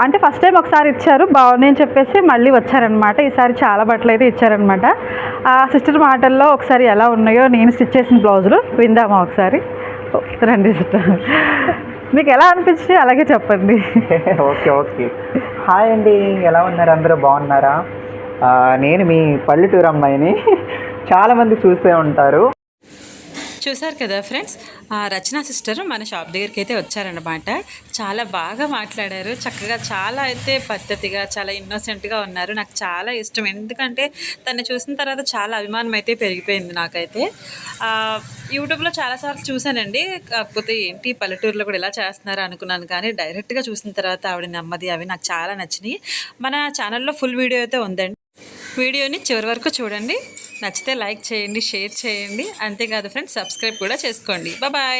అంటే first time ఒకసారి ఇచ్చారు బాగున్నాయి అని చెప్పేసి మళ్ళీ వచ్చారనమాట. ఈసారి చాలా బట్టలు అయితే ఇచ్చారనమాట. ఆ సిస్టర్ మాటల్లో ఒకసారి ఎలా ఉన్నాయో నేను స్టిచ్ చేసిన బ్లౌజులు విందామా ఒకసారి. రండి సిస్టర్, మీకు ఎలా అనిపించి అలాగే చెప్పండి. Okay okay. హాయ్ అండి, ఎలా ఉన్నారు? అందరూ బాగున్నారా? నేను మీ పల్లెటూరు అమ్మాయిని. చాలామంది చూస్తూ ఉంటారు. చూసారు కదా ఫ్రెండ్స్, రచన సిస్టర్ మన షాప్ దగ్గరికి అయితే వచ్చారన్నమాట. చాలా బాగా మాట్లాడారు, చక్కగా చాలా అయితే పద్ధతిగా చాలా ఇన్నోసెంట్గా ఉన్నారు. నాకు చాలా ఇష్టం, ఎందుకంటే తను చూసిన తర్వాత చాలా అభిమానం అయితే పెరిగిపోయింది నాకైతే. యూట్యూబ్లో చాలాసార్లు చూశానండి, కాకపోతే ఏంటి పల్లెటూరులో కూడా ఇలా చేస్తున్నారు అనుకున్నాను, కానీ డైరెక్ట్గా చూసిన తర్వాత ఆవిడ నెమ్మది అవి నాకు చాలా నచ్చినాయి. మన ఛానల్లో ఫుల్ వీడియో అయితే ఉందండి, వీడియోని చివరి వరకు చూడండి. నచ్చితే లైక్ చేయండి, షేర్ చేయండి. అంతేకాదు ఫ్రెండ్స్, సబ్స్క్రైబ్ కూడా చేసుకోండి. బాయ్.